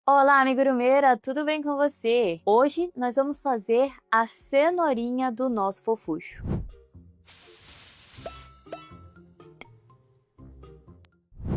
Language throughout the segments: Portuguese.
Olá, amigurumeira, tudo bem com você? Hoje nós vamos fazer a cenourinha do nosso fofucho.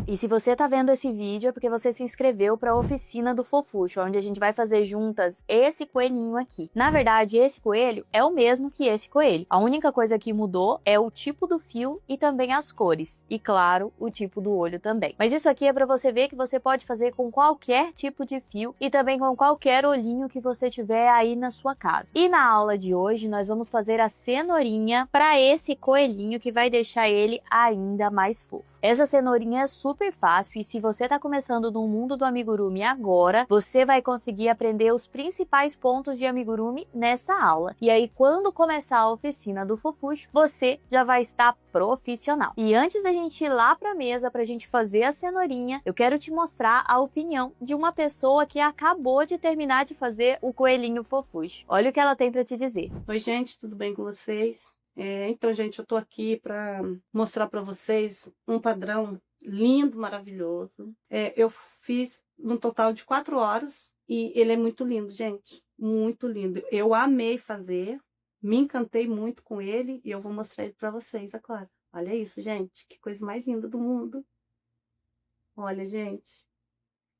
E se você tá vendo esse vídeo é porque você se inscreveu para a oficina do fofucho, onde a gente vai fazer juntas esse coelhinho aqui. Na verdade, esse coelho é o mesmo que esse coelho. A única coisa que mudou é o tipo do fio e também as cores. E claro, o tipo do olho também. Mas isso aqui é para você ver que você pode fazer com qualquer tipo de fio e também com qualquer olhinho que você tiver aí na sua casa. E na aula de hoje nós vamos fazer a cenourinha para esse coelhinho que vai deixar ele ainda mais fofo. Essa cenourinha é super fácil e se você está começando no mundo do amigurumi agora, você vai conseguir aprender os principais pontos de amigurumi nessa aula. E aí, quando começar a oficina do fofucho, você já vai estar profissional. E antes da gente ir lá para a mesa para a gente fazer a cenourinha, eu quero te mostrar a opinião de uma pessoa que acabou de terminar de fazer o coelhinho fofucho. Olha o que ela tem para te dizer. Oi, gente, tudo bem com vocês? Então, gente, eu tô aqui para mostrar para vocês um padrão lindo, maravilhoso. Eu fiz no total de 4 horas e ele é muito lindo, gente. Muito lindo. Eu amei fazer, me encantei muito com ele e eu vou mostrar ele para vocês agora. Olha isso, gente, que coisa mais linda do mundo. Olha, gente.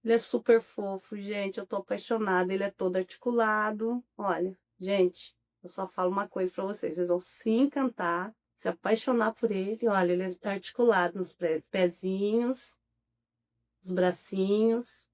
Ele é super fofo, gente. Eu tô apaixonada. Ele é todo articulado. Olha, gente. Eu só falo uma coisa pra vocês, vocês vão se encantar, se apaixonar por ele. Olha, ele é articulado nos pezinhos, os bracinhos.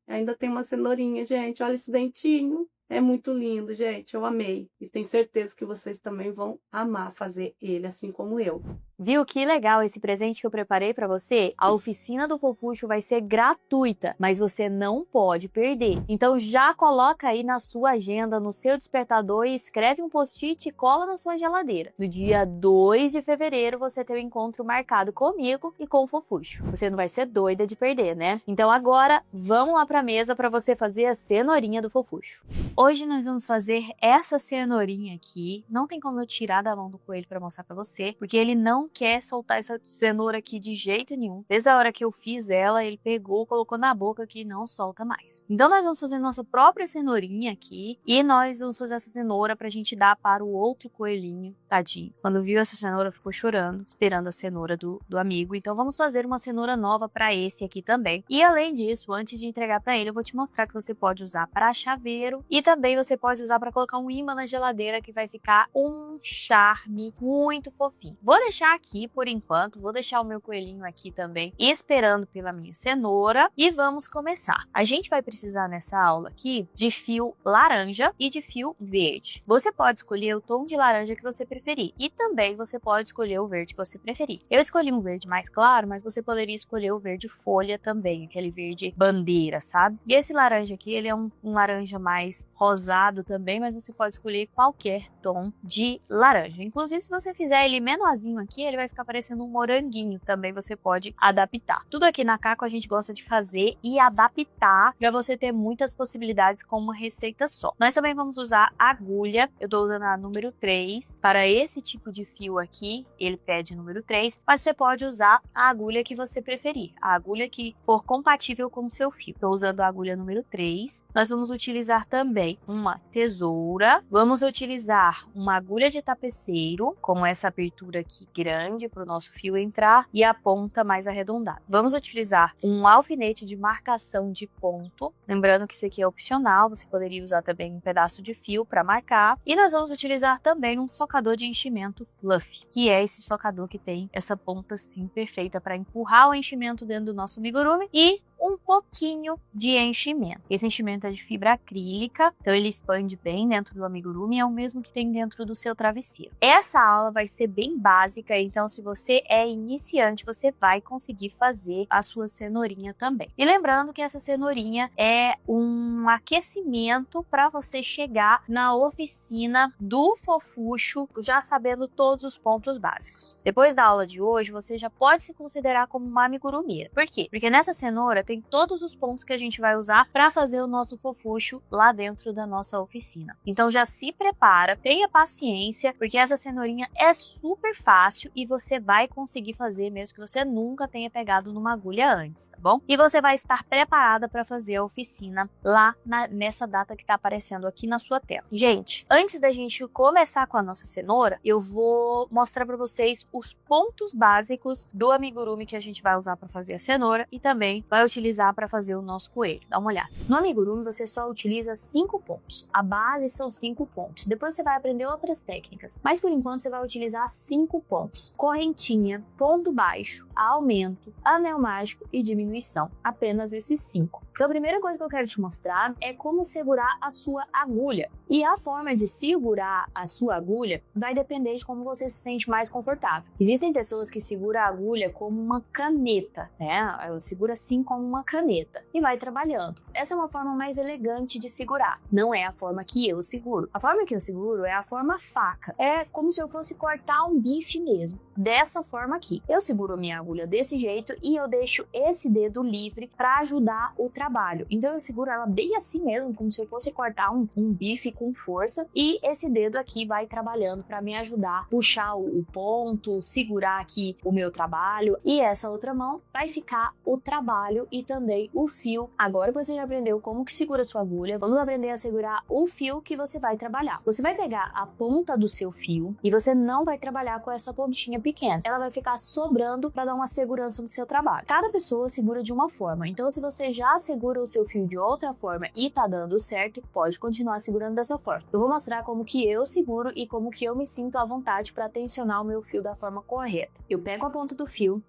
Ainda tem uma cenourinha, gente. Olha esse dentinho. É muito lindo, gente. Eu amei. E tenho certeza que vocês também vão amar fazer ele, assim como eu. Viu que legal esse presente que eu preparei para você? A oficina do fofucho vai ser gratuita, mas você não pode perder. Então já coloca aí na sua agenda, no seu despertador e escreve um post-it e cola na sua geladeira. No dia 2 de fevereiro você tem um encontro marcado comigo e com o fofucho. Você não vai ser doida de perder, né? Então agora vamos lá para a mesa para você fazer a cenourinha do fofucho. Hoje nós vamos fazer essa cenourinha aqui. Não tem como eu tirar da mão do coelho para mostrar para você, porque ele não quer soltar essa cenoura aqui de jeito nenhum. Desde a hora que eu fiz ela, ele pegou, colocou na boca aqui e não solta mais. Então nós vamos fazer nossa própria cenourinha aqui e nós vamos fazer essa cenoura pra gente dar para o outro coelhinho, tadinho. Quando viu essa cenoura, ficou chorando, esperando a cenoura do amigo. Então vamos fazer uma cenoura nova para esse aqui também. E além disso, antes de entregar para ele, eu vou te mostrar que você pode usar para chaveiro e também você pode usar para colocar um imã na geladeira que vai ficar um charme muito fofinho. Vou deixar aqui por enquanto, vou deixar o meu coelhinho aqui também esperando pela minha cenoura e vamos começar. A gente vai precisar nessa aula aqui de fio laranja e de fio verde. Você pode escolher o tom de laranja que você preferir e também você pode escolher o verde que você preferir. Eu escolhi um verde mais claro, mas você poderia escolher o verde folha também, aquele verde bandeira, sabe? E esse laranja aqui, ele é um laranja mais rosado também, mas você pode escolher qualquer tom de laranja. Inclusive, se você fizer ele menorzinho aqui, ele vai ficar parecendo um moranguinho, também você pode adaptar. Tudo aqui na Caco a gente gosta de fazer e adaptar para você ter muitas possibilidades com uma receita só. Nós também vamos usar agulha, eu tô usando a número 3, para esse tipo de fio aqui, ele pede número 3, mas você pode usar a agulha que você preferir, a agulha que for compatível com o seu fio. Tô usando a agulha número 3, nós vamos utilizar também uma tesoura, vamos utilizar uma agulha de tapeceiro, com essa abertura aqui grande, para o nosso fio entrar e a ponta mais arredondada. Vamos utilizar um alfinete de marcação de ponto, lembrando que isso aqui é opcional, você poderia usar também um pedaço de fio para marcar. E nós vamos utilizar também um socador de enchimento fluffy, que é esse socador que tem essa ponta assim perfeita para empurrar o enchimento dentro do nosso amigurumi e um pouquinho de enchimento. Esse enchimento é de fibra acrílica, então ele expande bem dentro do amigurumi, é o mesmo que tem dentro do seu travesseiro. Essa aula vai ser bem básica, então se você é iniciante, você vai conseguir fazer a sua cenourinha também. E lembrando que essa cenourinha é um aquecimento para você chegar na oficina do fofucho, já sabendo todos os pontos básicos. Depois da aula de hoje, você já pode se considerar como uma amigurumeira. Por quê? Porque nessa cenoura tem todos os pontos que a gente vai usar para fazer o nosso fofucho lá dentro da nossa oficina. Então já se prepara, tenha paciência, porque essa cenourinha é super fácil e você vai conseguir fazer mesmo que você nunca tenha pegado numa agulha antes, tá bom? E você vai estar preparada para fazer a oficina lá nessa data que tá aparecendo aqui na sua tela. Gente, antes da gente começar com a nossa cenoura, eu vou mostrar para vocês os pontos básicos do amigurumi que a gente vai usar para fazer a cenoura e também vai utilizar para fazer o nosso coelho. Dá uma olhada. No amigurumi você só utiliza 5 pontos. A base são 5 pontos. Depois você vai aprender outras técnicas, mas por enquanto você vai utilizar 5 pontos. Correntinha, ponto baixo, aumento, anel mágico e diminuição. Apenas esses 5. Então a primeira coisa que eu quero te mostrar é como segurar a sua agulha. E a forma de segurar a sua agulha vai depender de como você se sente mais confortável. Existem pessoas que seguram a agulha como uma caneta, né? Ela segura assim como uma caneta e vai trabalhando. Essa é uma forma mais elegante de segurar. Não é a forma que eu seguro. A forma que eu seguro é a forma faca. É como se eu fosse cortar um bife mesmo. Dessa forma aqui. Eu seguro a minha agulha desse jeito e eu deixo esse dedo livre para ajudar o trabalho. Então eu seguro ela bem assim mesmo, como se eu fosse cortar um bife com força, e esse dedo aqui vai trabalhando para me ajudar a puxar o ponto, segurar aqui o meu trabalho, e essa outra mão vai ficar o trabalho e também o fio. Agora que você já aprendeu como que segura a sua agulha, vamos aprender a segurar o fio que você vai trabalhar. Você vai pegar a ponta do seu fio e você não vai trabalhar com essa pontinha pequena. Ela vai ficar sobrando para dar uma segurança no seu trabalho. Cada pessoa segura de uma forma, então se você já segura o seu fio de outra forma e tá dando certo, pode continuar segurando dessa forma. Eu vou mostrar como que eu seguro e como que eu me sinto à vontade para tensionar o meu fio da forma correta. Eu pego a ponta do fio,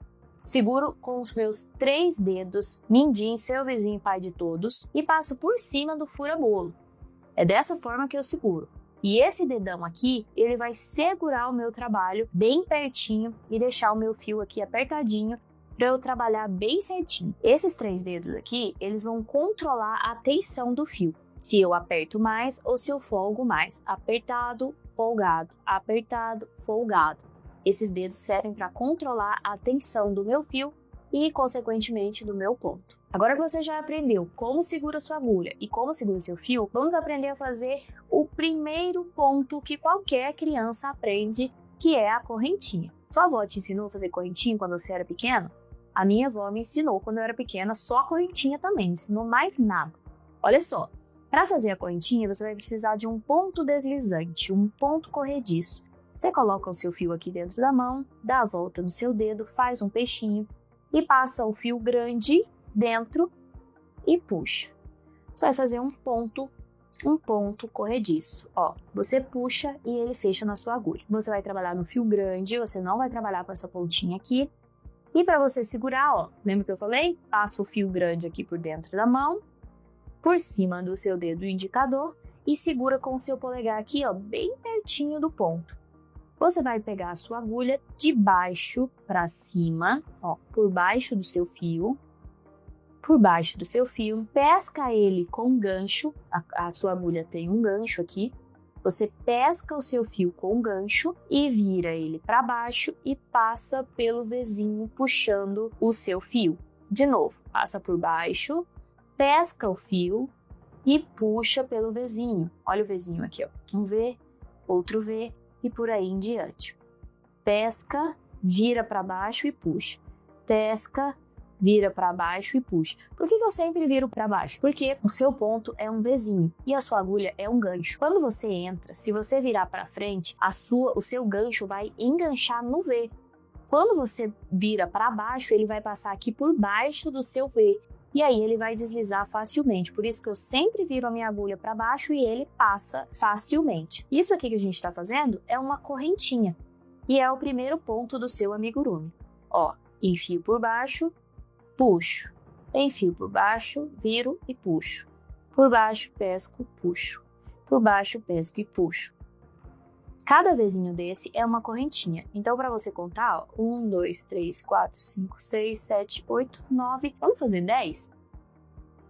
seguro com os meus 3 dedos, mindinho, seu vizinho, pai de todos, e passo por cima do fura-bolo. É dessa forma que eu seguro. E esse dedão aqui, ele vai segurar o meu trabalho bem pertinho e deixar o meu fio aqui apertadinho para eu trabalhar bem certinho. Esses 3 dedos aqui, eles vão controlar a tensão do fio. Se eu aperto mais ou se eu folgo mais. Apertado, folgado, apertado, folgado. Esses dedos servem para controlar a tensão do meu fio e, consequentemente, do meu ponto. Agora que você já aprendeu como segura sua agulha e como segura o seu fio, vamos aprender a fazer o primeiro ponto que qualquer criança aprende, que é a correntinha. Sua avó te ensinou a fazer correntinha quando você era pequeno? A minha avó me ensinou quando eu era pequena só a correntinha também, não ensinou mais nada. Olha só, para fazer a correntinha você vai precisar de um ponto deslizante, um ponto corrediço. Você coloca o seu fio aqui dentro da mão, dá a volta no seu dedo, faz um peixinho e passa o fio grande dentro e puxa. Você vai fazer um ponto corrediço. Ó, você puxa e ele fecha na sua agulha. Você vai trabalhar no fio grande, você não vai trabalhar com essa pontinha aqui. E para você segurar, ó, lembra que eu falei? Passa o fio grande aqui por dentro da mão, por cima do seu dedo indicador e segura com o seu polegar aqui, ó, bem pertinho do ponto. Você vai pegar a sua agulha de baixo para cima, ó, por baixo do seu fio, pesca ele com um gancho, a sua agulha tem um gancho aqui, você pesca o seu fio com o gancho e vira ele para baixo e passa pelo vizinho puxando o seu fio. De novo, passa por baixo, pesca o fio e puxa pelo vizinho. Olha o vizinho aqui, ó. Um V, outro V e por aí em diante. Pesca, vira para baixo e puxa. Pesca, vira para baixo e puxa. Por que eu sempre viro para baixo? Porque o seu ponto é um Vzinho e a sua agulha é um gancho. Quando você entra, se você virar para frente, o seu gancho vai enganchar no V. Quando você vira para baixo, ele vai passar aqui por baixo do seu V. E aí ele vai deslizar facilmente. Por isso que eu sempre viro a minha agulha para baixo e ele passa facilmente. Isso aqui que a gente está fazendo é uma correntinha. E é o primeiro ponto do seu amigurumi. Ó, enfio por baixo, puxo. Enfio por baixo, viro e puxo. Por baixo, pesco, puxo. Por baixo, pesco e puxo. Cada vezinho desse é uma correntinha. Então, para você contar, ó, 1, 2, 3, 4, 5, 6, 7, 8, 9. Vamos fazer 10?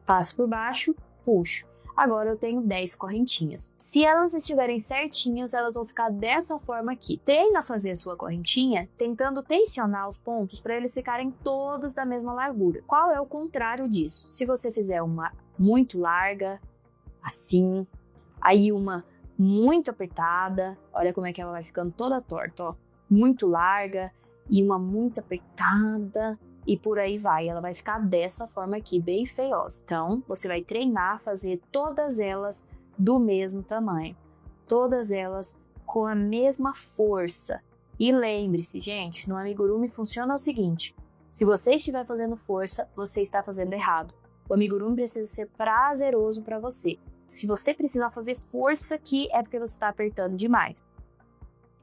Passo por baixo, puxo. Agora eu tenho 10 correntinhas. Se elas estiverem certinhas, elas vão ficar dessa forma aqui. Treina a fazer a sua correntinha, tentando tensionar os pontos para eles ficarem todos da mesma largura. Qual é o contrário disso? Se você fizer uma muito larga, assim, aí uma muito apertada, olha como é que ela vai ficando toda torta, ó. Muito larga e uma muito apertada e por aí vai. Ela vai ficar dessa forma aqui, bem feiosa. Então, você vai treinar a fazer todas elas do mesmo tamanho. Todas elas com a mesma força. E lembre-se, gente, no amigurumi funciona o seguinte. Se você estiver fazendo força, você está fazendo errado. O amigurumi precisa ser prazeroso para você. Se você precisar fazer força aqui, é porque você está apertando demais.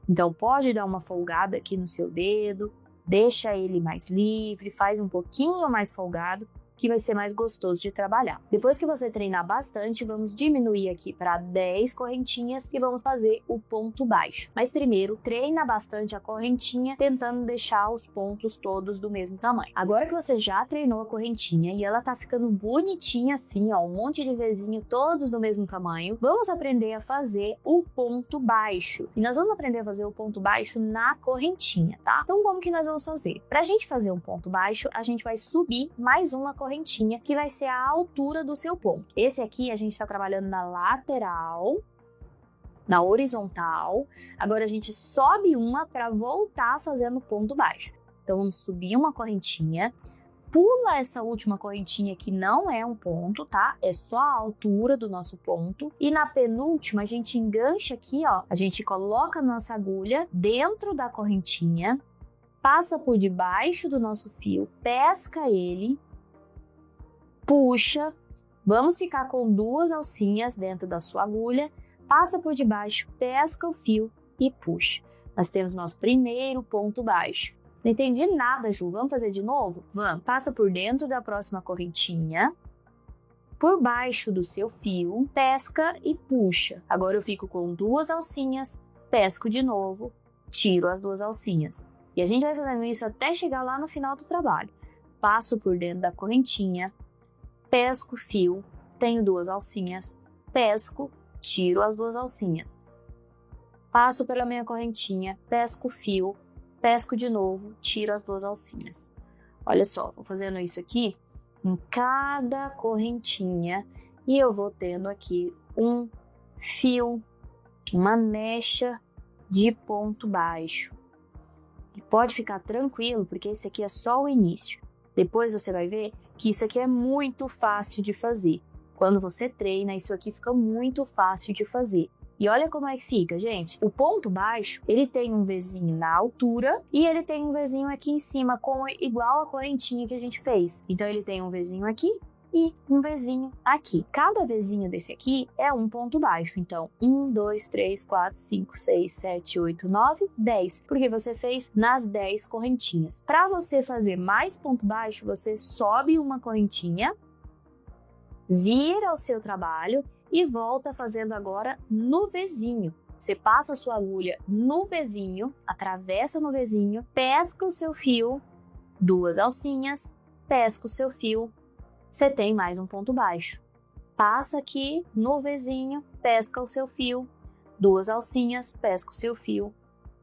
Então, pode dar uma folgada aqui no seu dedo, deixa ele mais livre, faz um pouquinho mais folgado, que vai ser mais gostoso de trabalhar. Depois que você treinar bastante, vamos diminuir aqui para 10 correntinhas e vamos fazer o ponto baixo. Mas primeiro, treina bastante a correntinha, tentando deixar os pontos todos do mesmo tamanho. Agora que você já treinou a correntinha e ela tá ficando bonitinha assim, ó, um monte de vezinho todos do mesmo tamanho, vamos aprender a fazer o ponto baixo. E nós vamos aprender a fazer o ponto baixo na correntinha, tá? Então, como que nós vamos fazer? Pra gente fazer um ponto baixo, a gente vai subir mais uma correntinha, que vai ser a altura do seu ponto. Esse aqui a gente está trabalhando na lateral, na horizontal. Agora a gente sobe uma para voltar fazendo ponto baixo. Então vamos subir uma correntinha, pula essa última correntinha que não é um ponto, tá? É só a altura do nosso ponto. E na penúltima a gente engancha aqui, ó. A gente coloca a nossa agulha dentro da correntinha, passa por debaixo do nosso fio, pesca ele, puxa, vamos ficar com 2 alcinhas dentro da sua agulha, passa por debaixo, pesca o fio e puxa. Nós temos nosso primeiro ponto baixo. Não entendi nada, Ju. Vamos fazer de novo? Vamos. Passa por dentro da próxima correntinha, por baixo do seu fio, pesca e puxa. Agora eu fico com 2 alcinhas, pesco de novo, tiro as 2 alcinhas. E a gente vai fazendo isso até chegar lá no final do trabalho. Passo por dentro da correntinha, pesco o fio, tenho 2 alcinhas, pesco, tiro as 2 alcinhas. Passo pela minha correntinha, pesco o fio, pesco de novo, tiro as 2 alcinhas. Olha só, vou fazendo isso aqui em cada correntinha e eu vou tendo aqui um fio, uma mecha de ponto baixo. E pode ficar tranquilo, porque esse aqui é só o início. Depois você vai ver que isso aqui é muito fácil de fazer. Quando você treina, isso aqui fica muito fácil de fazer. E olha como é que fica, gente. O ponto baixo, ele tem um Vzinho na altura e ele tem um Vzinho aqui em cima, igual a correntinha que a gente fez. Então, ele tem um Vzinho aqui e um Vzinho aqui. Cada Vzinho desse aqui é um ponto baixo. Então, 1, 2, 3, 4, 5, 6, 7, 8, 9, 10. Porque você fez nas 10 correntinhas. Para você fazer mais ponto baixo, você sobe uma correntinha, vira o seu trabalho e volta fazendo agora no Vzinho. Você passa a sua agulha no Vzinho, atravessa no Vzinho, pesca o seu fio, 2 alcinhas, pesca o seu fio, você tem mais um ponto baixo. Passa aqui no Vzinho, pesca o seu fio, 2 alcinhas, pesca o seu fio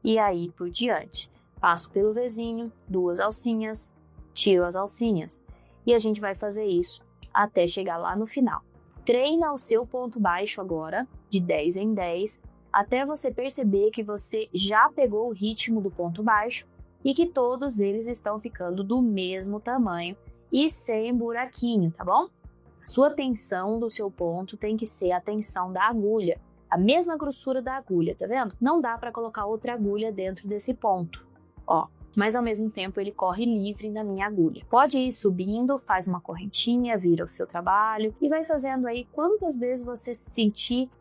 e aí por diante. Passo pelo Vzinho, 2 alcinhas, tiro as alcinhas e a gente vai fazer isso até chegar lá no final. Treina o seu ponto baixo agora, de 10 em 10, até você perceber que você já pegou o ritmo do ponto baixo e que todos eles estão ficando do mesmo tamanho e sem buraquinho, tá bom? A sua tensão do seu ponto tem que ser a tensão da agulha, a mesma grossura da agulha, tá vendo? Não dá para colocar outra agulha dentro desse ponto, ó. Mas ao mesmo tempo ele corre livre na minha agulha. Pode ir subindo, faz uma correntinha, vira o seu trabalho e vai fazendo aí quantas vezes você sentir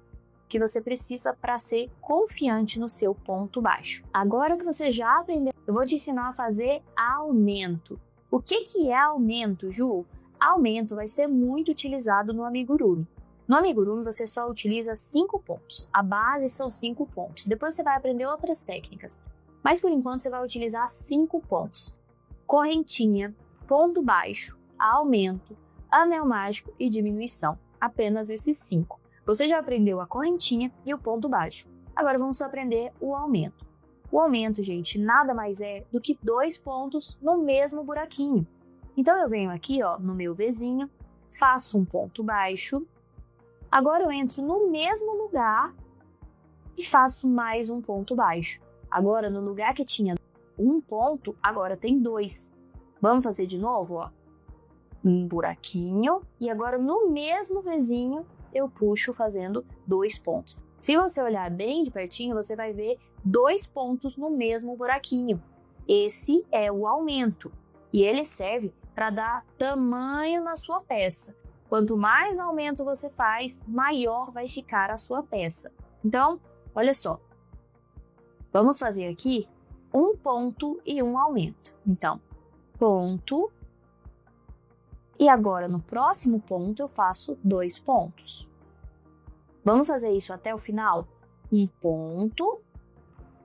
que você precisa para ser confiante no seu ponto baixo. Agora que você já aprendeu, eu vou te ensinar a fazer aumento. O que é aumento, Ju? Aumento vai ser muito utilizado no amigurumi. No amigurumi você só utiliza 5 pontos. A base são 5 pontos. Depois você vai aprender outras técnicas. Mas por enquanto você vai utilizar 5 pontos. Correntinha, ponto baixo, aumento, anel mágico e diminuição. apenas esses 5. Você já aprendeu a correntinha e o ponto baixo. Agora vamos aprender o aumento. O aumento, gente, nada mais é do que 2 pontos no mesmo buraquinho. Então eu venho aqui, ó, no meu Vzinho, faço um ponto baixo. Agora eu entro no mesmo lugar e faço mais um ponto baixo. Agora, no lugar que tinha 1 ponto, agora tem 2. Vamos fazer de novo, ó. Um buraquinho e agora no mesmo Vzinho eu puxo fazendo 2 pontos. Se você olhar bem de pertinho, você vai ver 2 pontos no mesmo buraquinho. Esse é o aumento e ele serve para dar tamanho na sua peça. Quanto mais aumento você faz, maior vai ficar a sua peça. Então, olha só. Vamos fazer aqui um ponto e um aumento. Então, ponto. E agora, no próximo ponto, eu faço 2 pontos. Vamos fazer isso até o final? Um ponto.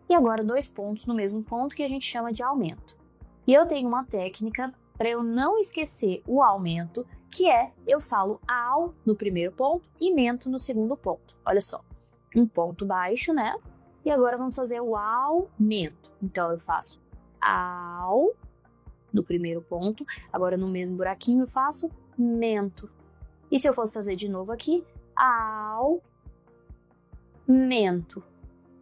E agora 2 pontos no mesmo ponto que a gente chama de aumento. E eu tenho uma técnica para eu não esquecer o aumento, que é, eu falo ao no primeiro ponto e mento no segundo ponto. Olha só, um ponto baixo, né? E agora vamos fazer o aumento. Então, eu faço ao no primeiro ponto, agora no mesmo buraquinho eu faço mento. E se eu fosse fazer de novo aqui, aumento.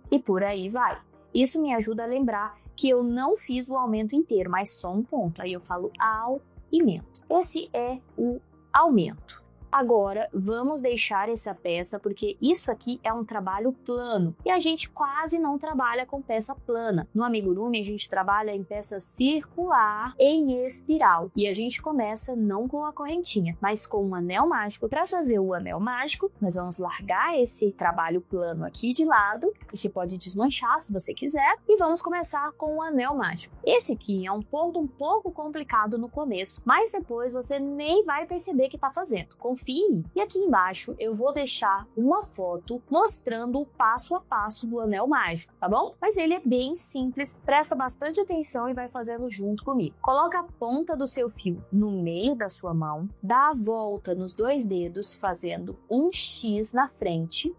E por aí vai. Isso me ajuda a lembrar que eu não fiz o aumento inteiro, mas só um ponto. Aí eu falo aumento. Esse é o aumento. Agora, vamos deixar essa peça, porque isso aqui é um trabalho plano. E a gente quase não trabalha com peça plana. No amigurumi, a gente trabalha em peça circular, em espiral. E a gente começa não com a correntinha, mas com um anel mágico. Para fazer o anel mágico, nós vamos largar esse trabalho plano aqui de lado. E você pode desmanchar se você quiser. E vamos começar com o anel mágico. Esse aqui é um ponto um pouco complicado no começo, mas depois você nem vai perceber que está fazendo. Confie. E aqui embaixo eu vou deixar uma foto mostrando o passo a passo do anel mágico, tá bom? Mas ele é bem simples, presta bastante atenção e vai fazendo junto comigo. Coloca a ponta do seu fio no meio da sua mão, dá a volta nos 2 dedos fazendo um X na frente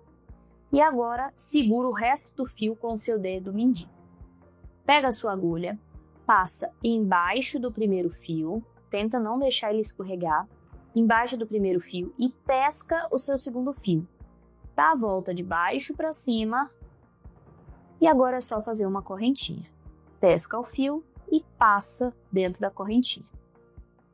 e agora segura o resto do fio com o seu dedo mindinho. Pega a sua agulha, passa embaixo do primeiro fio, tenta não deixar ele escorregar, embaixo do primeiro fio e pesca o seu segundo fio. Dá a volta de baixo para cima e agora é só fazer uma correntinha. Pesca o fio e passa dentro da correntinha.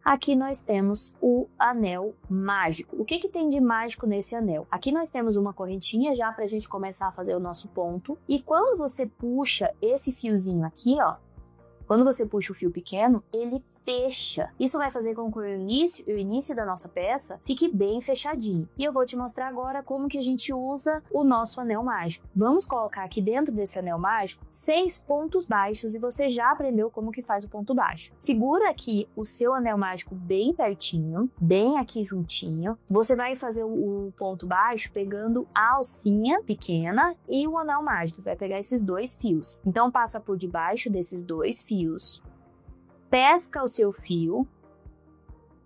Aqui nós temos o anel mágico. O que tem de mágico nesse anel? Aqui nós temos uma correntinha já para a gente começar a fazer o nosso ponto. E quando você puxa esse fiozinho aqui, ó, quando você puxa o fio pequeno, ele fecha. Isso vai fazer com que o início da nossa peça fique bem fechadinho. E eu vou te mostrar agora como que a gente usa o nosso anel mágico. Vamos colocar aqui dentro desse anel mágico 6 pontos baixos e você já aprendeu como que faz o ponto baixo. Segura aqui o seu anel mágico bem pertinho, bem aqui juntinho. Você vai fazer o ponto baixo pegando a alcinha pequena e o anel mágico. Você vai pegar esses 2 fios. Então passa por debaixo desses 2 fios. Pesca o seu fio,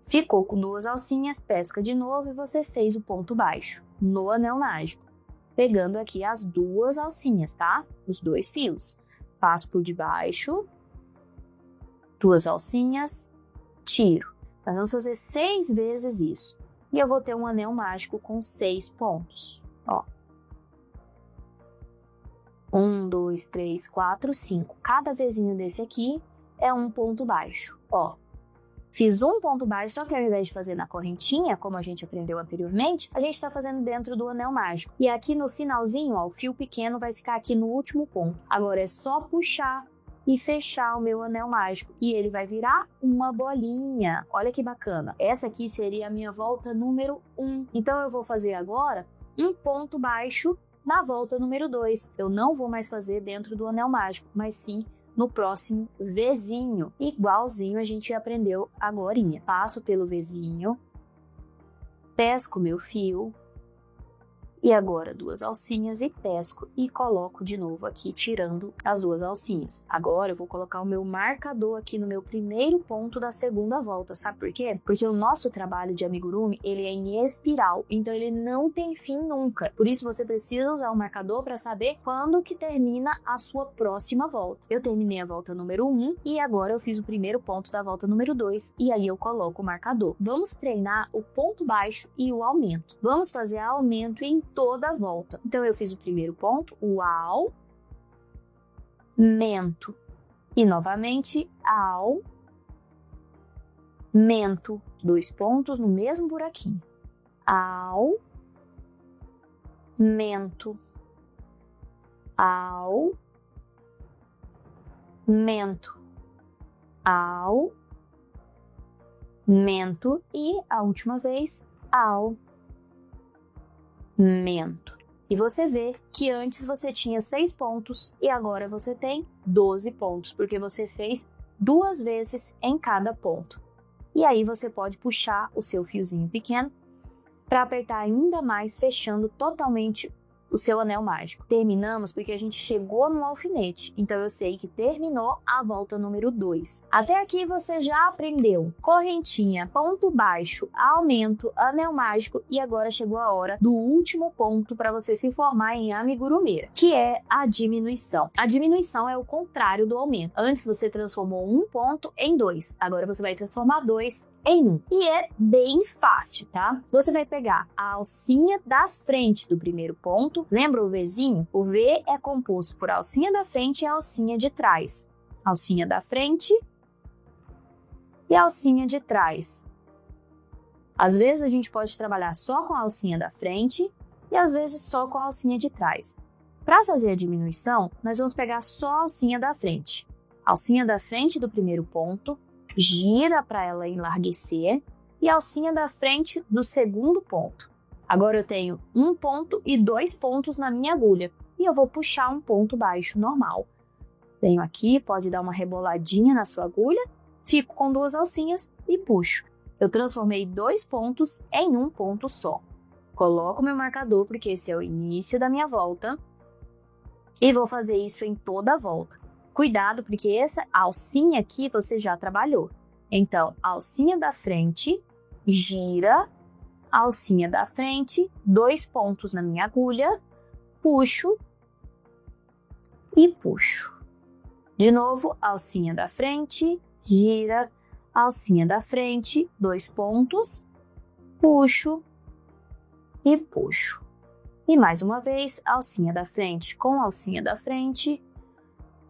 ficou com 2 alcinhas, pesca de novo e você fez o ponto baixo no anel mágico, pegando aqui as 2 alcinhas, tá? Os 2 fios. Passo por debaixo, 2 alcinhas, tiro. Nós vamos fazer 6 vezes isso. E eu vou ter um anel mágico com 6 pontos, ó. 1, 2, 3, 4, 5. Cada vezinho desse aqui é um ponto baixo, ó. Fiz um ponto baixo, só que ao invés de fazer na correntinha, como a gente aprendeu anteriormente, a gente está fazendo dentro do anel mágico. E aqui no finalzinho, ó, o fio pequeno vai ficar aqui no último ponto. Agora é só puxar e fechar o meu anel mágico. E ele vai virar uma bolinha. Olha que bacana. Essa aqui seria a minha volta número 1. Então eu vou fazer agora um ponto baixo na volta número 2. Eu não vou mais fazer dentro do anel mágico, mas sim no próximo Vzinho, igualzinho a gente aprendeu agorinha. Passo pelo Vzinho, pesco meu fio, E agora 2 alcinhas e pesco e coloco de novo aqui, tirando as 2 alcinhas. Agora eu vou colocar o meu marcador aqui no meu primeiro ponto da segunda volta, sabe por quê? Porque o nosso trabalho de amigurumi, ele é em espiral, então ele não tem fim nunca. Por isso você precisa usar o marcador para saber quando que termina a sua próxima volta. Eu terminei a volta número 1 e agora eu fiz o primeiro ponto da volta número 2 e aí eu coloco o marcador. Vamos treinar o ponto baixo e o aumento. Vamos fazer aumento em toda a volta. Então eu fiz o primeiro ponto, o aumento. E novamente, aumento. 2 pontos no mesmo buraquinho. Aumento. Aumento. Aumento. E a última vez, aumento. E você vê que antes você tinha 6 pontos e agora você tem 12 pontos, porque você fez 2 vezes em cada ponto. E aí você pode puxar o seu fiozinho pequeno para apertar ainda mais, fechando totalmente o seu anel mágico. Terminamos porque a gente chegou no alfinete, então eu sei que terminou a volta número 2. Até aqui você já aprendeu correntinha, ponto baixo, aumento, anel mágico e agora chegou a hora do último ponto para você se formar em amigurumeira, que é a diminuição. A diminuição é o contrário do aumento. Antes você transformou um ponto em 2, agora você vai transformar 2 em 1. E é bem fácil, tá? Você vai pegar a alcinha da frente do primeiro ponto. Lembra o Vzinho? O V é composto por alcinha da frente e alcinha de trás. Alcinha da frente e alcinha de trás. Às vezes a gente pode trabalhar só com a alcinha da frente e às vezes só com a alcinha de trás. Para fazer a diminuição, nós vamos pegar só a alcinha da frente. Alcinha da frente do primeiro ponto, gira para ela enlarguecer e a alcinha da frente do segundo ponto. Agora eu tenho 1 ponto e 2 pontos na minha agulha e eu vou puxar um ponto baixo normal. Venho aqui, pode dar uma reboladinha na sua agulha, fico com 2 alcinhas e puxo. Eu transformei 2 pontos em 1 ponto só. Coloco meu marcador porque esse é o início da minha volta e vou fazer isso em toda a volta. Cuidado, porque essa alcinha aqui você já trabalhou. Então, alcinha da frente, gira, alcinha da frente, 2 pontos na minha agulha, puxo e puxo. De novo, alcinha da frente, gira, alcinha da frente, 2 pontos, puxo e puxo. E mais uma vez, alcinha da frente com alcinha da frente,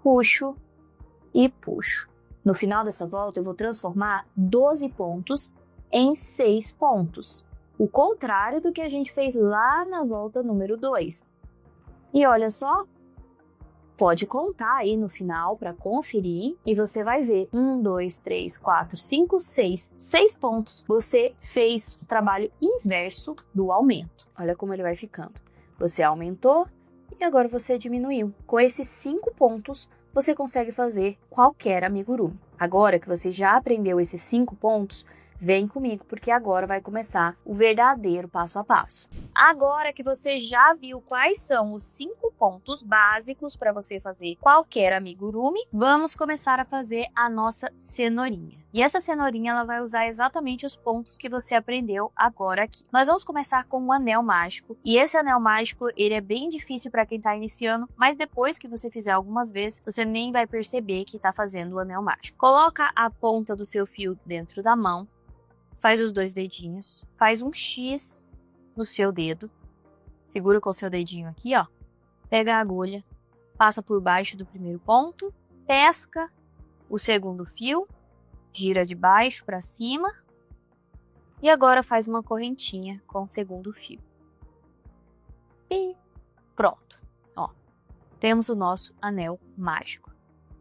puxo e puxo. No final dessa volta, eu vou transformar 12 pontos em 6 pontos. O contrário do que a gente fez lá na volta número 2. E olha só, pode contar aí no final para conferir e você vai ver 1, 2, 3, 4, 5, 6. 6 pontos. Você fez o trabalho inverso do aumento. Olha como ele vai ficando. Você aumentou e agora você diminuiu. Com esses 5 pontos, você consegue fazer qualquer amigurumi. Agora que você já aprendeu esses 5 pontos, vem comigo, porque agora vai começar o verdadeiro passo a passo. Agora que você já viu quais são os 5 pontos básicos para você fazer qualquer amigurumi, vamos começar a fazer a nossa cenourinha. E essa cenourinha ela vai usar exatamente os pontos que você aprendeu agora aqui. Nós vamos começar com um anel mágico. E esse anel mágico, ele é bem difícil para quem está iniciando, mas depois que você fizer algumas vezes, você nem vai perceber que está fazendo o anel mágico. Coloca a ponta do seu fio dentro da mão. Faz os 2 dedinhos, faz um X no seu dedo, segura com o seu dedinho aqui, ó, pega a agulha, passa por baixo do primeiro ponto, pesca o segundo fio, gira de baixo para cima e agora faz uma correntinha com o segundo fio. E pronto, ó, temos o nosso anel mágico.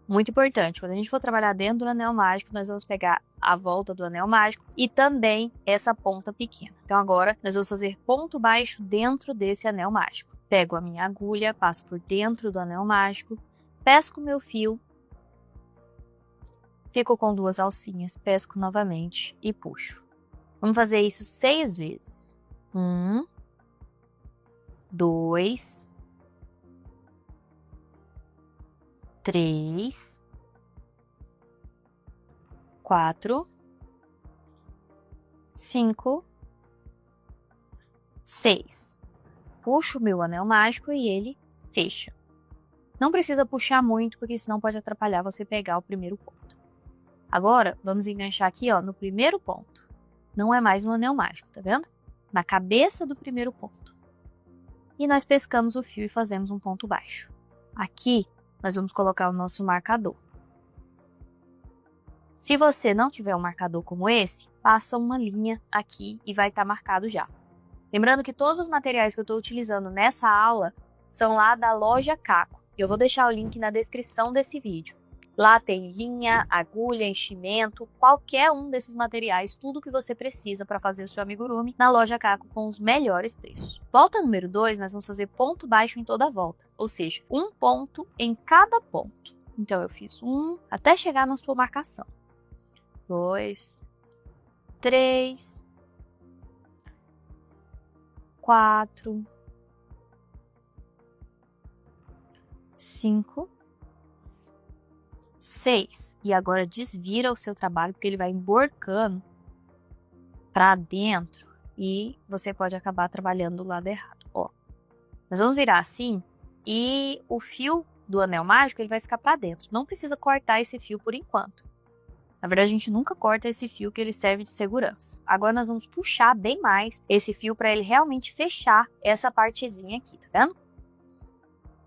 Muito importante, quando a gente for trabalhar dentro do anel mágico, nós vamos pegar a volta do anel mágico e também essa ponta pequena. Então agora nós vamos fazer ponto baixo dentro desse anel mágico. Pego a minha agulha, passo por dentro do anel mágico, pesco o meu fio, fico com 2 alcinhas, pesco novamente e puxo. Vamos fazer isso 6 vezes. 1, 2, 3, 4, 5, 6. Puxo o meu anel mágico e ele fecha. Não precisa puxar muito, porque senão pode atrapalhar você pegar o primeiro ponto. Agora, vamos enganchar aqui, ó, no primeiro ponto. Não é mais um anel mágico, tá vendo? Na cabeça do primeiro ponto. E nós pescamos o fio e fazemos um ponto baixo. Aqui, nós vamos colocar o nosso marcador. Se você não tiver um marcador como esse, passa uma linha aqui e vai estar marcado já. Lembrando que todos os materiais que eu estou utilizando nessa aula são lá da loja Caco. Eu vou deixar o link na descrição desse vídeo. Lá tem linha, agulha, enchimento, qualquer um desses materiais, tudo que você precisa para fazer o seu amigurumi na loja Caco com os melhores preços. Volta número 2, nós vamos fazer ponto baixo em toda a volta, ou seja, um ponto em cada ponto. Então eu fiz um até chegar na sua marcação. 2, 3, 4, 5, 6. E agora desvira o seu trabalho, porque ele vai emborcando para dentro e você pode acabar trabalhando do lado errado. Ó, nós vamos virar assim e o fio do anel mágico ele vai ficar para dentro. Não precisa cortar esse fio por enquanto. Na verdade, a gente nunca corta esse fio, que ele serve de segurança. Agora nós vamos puxar bem mais esse fio para ele realmente fechar essa partezinha aqui, tá vendo?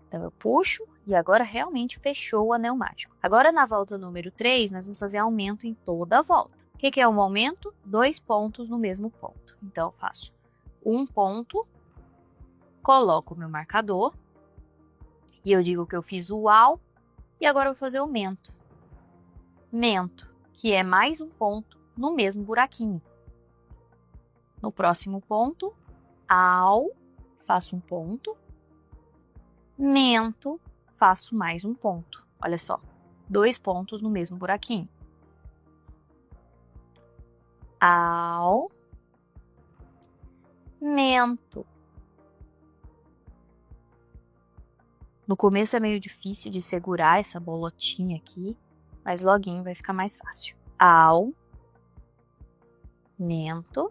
Então eu puxo e agora realmente fechou o anel mágico. Agora na volta número 3, nós vamos fazer aumento em toda a volta. O que é um aumento? 2 pontos no mesmo ponto. Então eu faço um ponto, coloco o meu marcador e eu digo que eu fiz o AU e agora eu vou fazer o mento. Mento, que é mais um ponto no mesmo buraquinho. No próximo ponto, AU, faço um ponto, mento, faço mais um ponto. Olha só, 2 pontos no mesmo buraquinho. Au, mento. No começo é meio difícil de segurar essa bolotinha aqui, mas loguinho vai ficar mais fácil. Au, mento,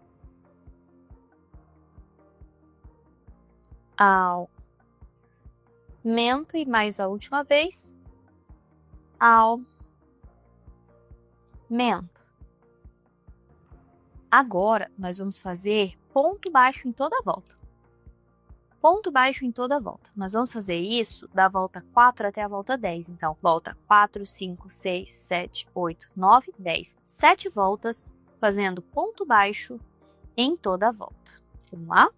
au, mento e mais a última vez, au, mento. Agora nós vamos fazer ponto baixo em toda a volta. Ponto baixo em toda a volta. Nós vamos fazer isso da volta 4 até a volta 10. Então, volta 4, 5, 6, 7, 8, 9, 10. 7 voltas fazendo ponto baixo em toda a volta. Vamos lá?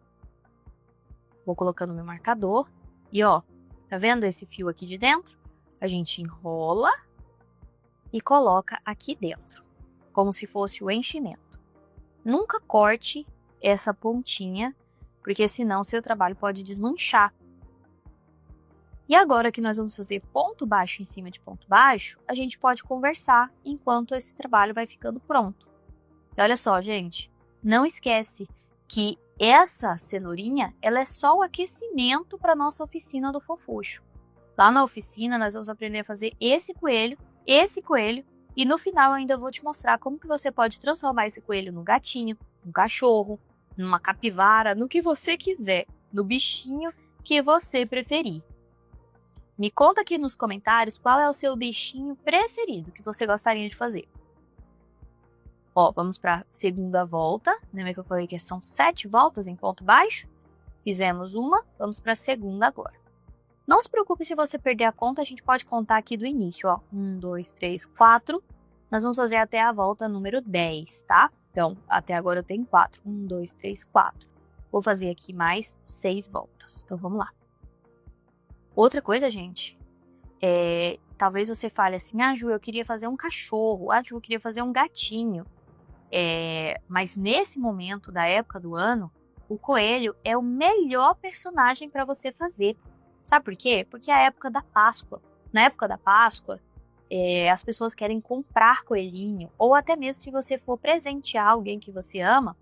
Vou colocando meu marcador. E ó, tá vendo esse fio aqui de dentro? A gente enrola e coloca aqui dentro, como se fosse o enchimento. Nunca corte essa pontinha, porque senão seu trabalho pode desmanchar. E agora que nós vamos fazer ponto baixo em cima de ponto baixo, a gente pode conversar enquanto esse trabalho vai ficando pronto. E olha só, gente, não esquece que essa cenourinha, ela é só o aquecimento para nossa oficina do Fofuxo. Lá na oficina nós vamos aprender a fazer esse coelho, e no final eu ainda vou te mostrar como que você pode transformar esse coelho num gatinho, num cachorro, numa capivara, no que você quiser, no bichinho que você preferir. Me conta aqui nos comentários qual é o seu bichinho preferido que você gostaria de fazer. Ó, vamos para a segunda volta. Lembra que eu falei que são 7 voltas em ponto baixo? Fizemos uma, vamos para a segunda agora. Não se preocupe se você perder a conta, a gente pode contar aqui do início, ó. 1, 2, 3, 4. Nós vamos fazer até a volta número 10, tá? Então, até agora eu tenho 4. 1, 2, 3, 4. Vou fazer aqui mais 6 voltas. Então, vamos lá. Outra coisa, gente, talvez você fale assim, ah, Ju, eu queria fazer um cachorro. Ah, Ju, eu queria fazer um gatinho. Mas nesse momento da época do ano, o coelho é o melhor personagem para você fazer. Sabe por quê? Porque é a época da Páscoa. Na época da Páscoa, as pessoas querem comprar coelhinho, ou até mesmo se você for presentear alguém que você ama.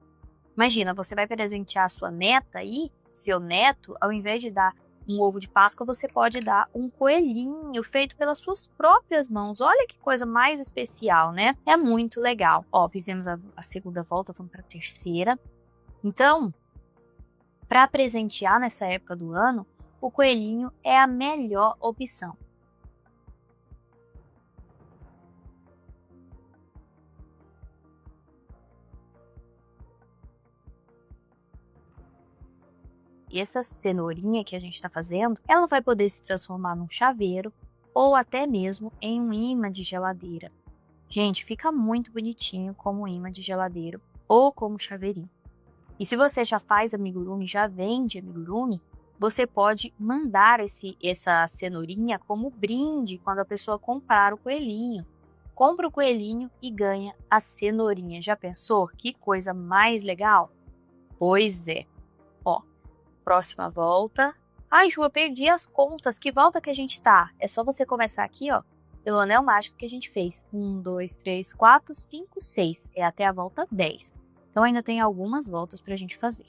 Imagina, você vai presentear a sua neta aí, seu neto, ao invés de dar um ovo de Páscoa, você pode dar um coelhinho feito pelas suas próprias mãos. Olha que coisa mais especial, né? É muito legal. Ó, fizemos a segunda volta, vamos para a terceira. Então, para presentear nessa época do ano, o coelhinho é a melhor opção. E essa cenourinha que a gente está fazendo, ela vai poder se transformar num chaveiro ou até mesmo em um imã de geladeira. Gente, fica muito bonitinho como imã de geladeira ou como chaveirinho. E se você já faz amigurumi, já vende amigurumi, você pode mandar essa cenourinha como brinde quando a pessoa comprar o coelhinho. Compra o coelhinho e ganha a cenourinha. Já pensou? Que coisa mais legal? Pois é. Ó, próxima volta. Ai, Ju, eu perdi as contas. Que volta que a gente tá? É só você começar aqui, ó, pelo anel mágico que a gente fez. 1, 2, 3, 4, 5, 6. É até a volta 10. Então ainda tem algumas voltas pra gente fazer.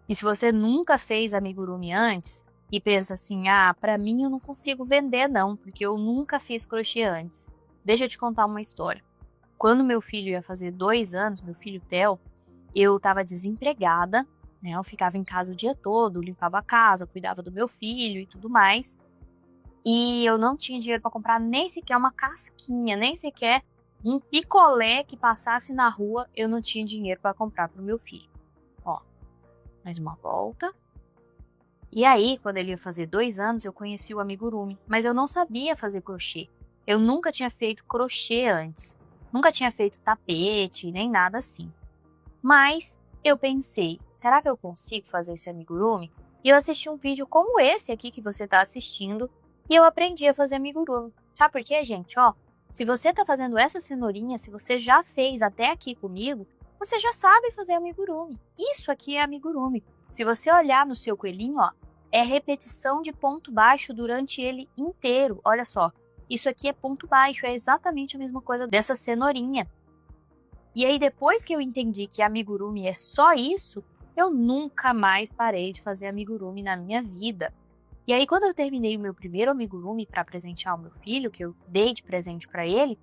E se você nunca fez amigurumi antes e pensa assim, pra mim eu não consigo vender não, porque eu nunca fiz crochê antes. Deixa eu te contar uma história. Quando meu filho ia fazer 2 anos, meu filho Theo, eu estava desempregada, né? Eu ficava em casa o dia todo, limpava a casa, cuidava do meu filho e tudo mais. E eu não tinha dinheiro para comprar nem sequer uma casquinha, nem sequer um picolé que passasse na rua, eu não tinha dinheiro para comprar para o meu filho. Ó, mais uma volta. E aí, quando ele ia fazer 2 anos, eu conheci o amigurumi, mas eu não sabia fazer crochê. Eu nunca tinha feito crochê antes. Nunca tinha feito tapete, nem nada assim. Mas eu pensei, será que eu consigo fazer esse amigurumi? E eu assisti um vídeo como esse aqui que você está assistindo e eu aprendi a fazer amigurumi. Sabe por quê, gente? Ó, se você está fazendo essa cenourinha, se você já fez até aqui comigo, você já sabe fazer amigurumi. Isso aqui é amigurumi. Se você olhar no seu coelhinho, ó, é repetição de ponto baixo durante ele inteiro. Olha só. Isso aqui é ponto baixo, é exatamente a mesma coisa dessa cenourinha. E aí, depois que eu entendi que amigurumi é só isso, eu nunca mais parei de fazer amigurumi na minha vida. E aí, quando eu terminei o meu primeiro amigurumi para presentear o meu filho, que eu dei de presente para ele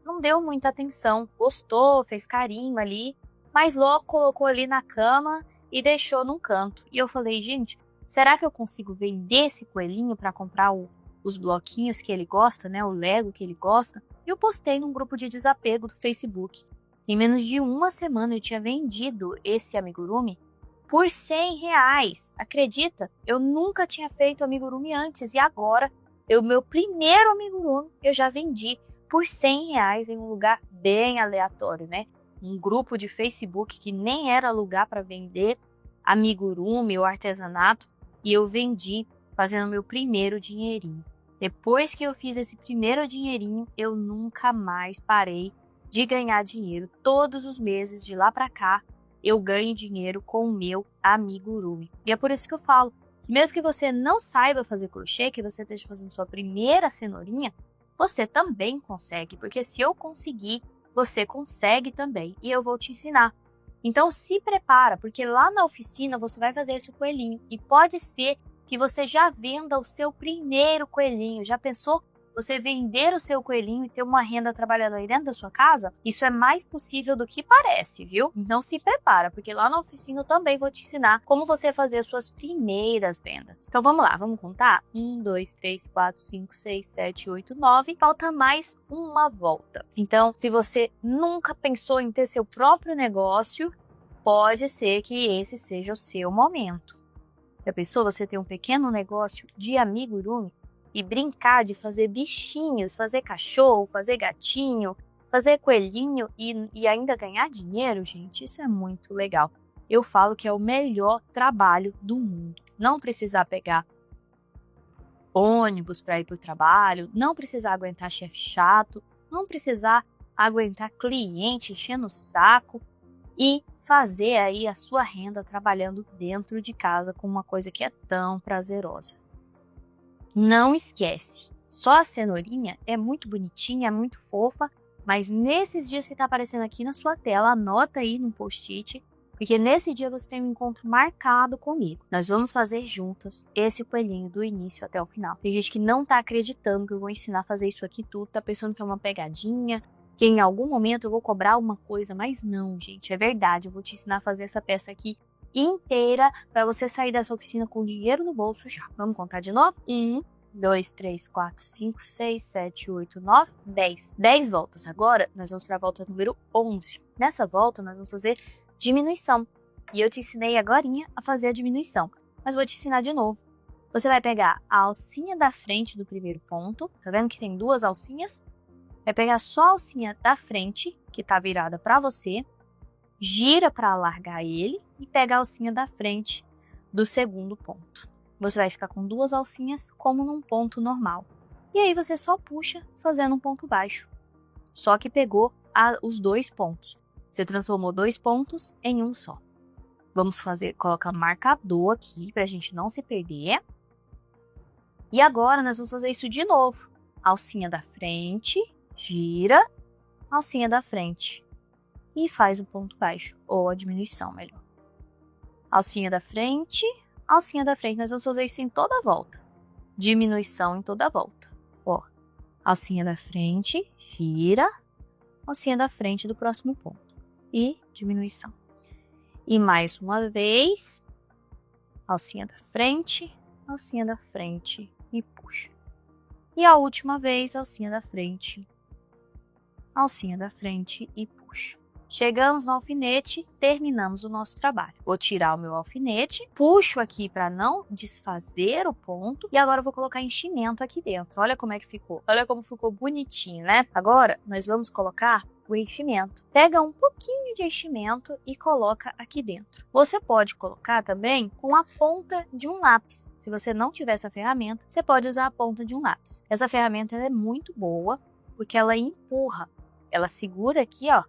não deu muita atenção, gostou, fez carinho ali, mas logo colocou ali na cama e deixou num canto. E eu falei, gente, será que eu consigo vender esse coelhinho para comprar os bloquinhos que ele gosta, né, o Lego que ele gosta? E eu postei num grupo de desapego do Facebook. Em menos de uma semana eu tinha vendido esse amigurumi por R$100. Acredita? Eu nunca tinha feito amigurumi antes e agora, meu primeiro amigurumi eu já vendi por R$100 em um lugar bem aleatório, né? Um grupo de Facebook que nem era lugar para vender amigurumi ou artesanato e eu vendi fazendo meu primeiro dinheirinho. Depois que eu fiz esse primeiro dinheirinho, eu nunca mais parei de ganhar dinheiro. Todos os meses, de lá para cá, eu ganho dinheiro com o meu amigurumi. E é por isso que eu falo que mesmo que você não saiba fazer crochê, que você esteja fazendo sua primeira cenourinha, você também consegue. Porque se eu conseguir, você consegue também. E eu vou te ensinar. Então se prepara, porque lá na oficina você vai fazer esse coelhinho. E pode ser que você já venda o seu primeiro coelhinho. Já pensou você vender o seu coelhinho e ter uma renda trabalhando aí dentro da sua casa? Isso é mais possível do que parece, viu? Então se prepara, porque lá na oficina eu também vou te ensinar como você fazer as suas primeiras vendas. Então vamos lá, vamos contar? 1, 2, 3, 4, 5, 6, 7, 8, 9. Falta mais uma volta. Então, se você nunca pensou em ter seu próprio negócio, pode ser que esse seja o seu momento. Já pensou você ter um pequeno negócio de amigurumi e brincar de fazer bichinhos, fazer cachorro, fazer gatinho, fazer coelhinho e ainda ganhar dinheiro, gente? Isso é muito legal. Eu falo que é o melhor trabalho do mundo. Não precisar pegar ônibus para ir para o trabalho, não precisar aguentar chefe chato, não precisar aguentar cliente enchendo o saco e fazer aí a sua renda trabalhando dentro de casa com uma coisa que é tão prazerosa. Não esquece, só a cenourinha é muito bonitinha, é muito fofa, Mas nesses dias que tá aparecendo aqui na sua tela, anota aí no post-it, porque nesse dia você tem um encontro marcado comigo. Nós vamos fazer juntos esse coelhinho do início até o final. Tem gente que não tá acreditando que eu vou ensinar a fazer isso aqui tudo, tá pensando que é uma pegadinha, que em algum momento eu vou cobrar uma coisa, mas não, gente, é verdade. Eu vou te ensinar a fazer essa peça aqui inteira para você sair dessa oficina com dinheiro no bolso já. Vamos contar de novo? 1, 2, 3, 4, 5, 6, 7, 8, 9, 10. 10 voltas. Agora, nós vamos para a volta número 11. Nessa volta, nós vamos fazer diminuição. E eu te ensinei agorinha a fazer a diminuição. Mas vou te ensinar de novo. Você vai pegar a alcinha da frente do primeiro ponto. Tá vendo que tem 2 alcinhas? Vai pegar só a alcinha da frente, que tá virada para você. Gira para alargar ele e pega a alcinha da frente do segundo ponto. Você vai ficar com 2 alcinhas como num ponto normal. E aí você só puxa fazendo um ponto baixo. Só que pegou os 2 pontos. Você transformou 2 pontos em um só. Vamos colocar marcador aqui pra gente não se perder. E agora nós vamos fazer isso de novo. Alcinha da frente, gira, alcinha da frente. E faz um ponto baixo, ou a diminuição, melhor. Alcinha da frente, alcinha da frente. Nós vamos fazer isso em toda a volta. Diminuição em toda a volta. Ó, alcinha da frente, gira, alcinha da frente do próximo ponto. E diminuição. E mais uma vez, alcinha da frente e puxa. E a última vez, alcinha da frente e puxa. Chegamos no alfinete, terminamos o nosso trabalho. Vou tirar o meu alfinete, puxo aqui para não desfazer o ponto e agora eu vou colocar enchimento aqui dentro. Olha como é que ficou. Olha como ficou bonitinho, né? Agora nós vamos colocar o enchimento. Pega um pouquinho de enchimento e coloca aqui dentro. Você pode colocar também com a ponta de um lápis. Se você não tiver essa ferramenta, você pode usar a ponta de um lápis. Essa ferramenta é muito boa porque ela empurra. Ela segura aqui, ó,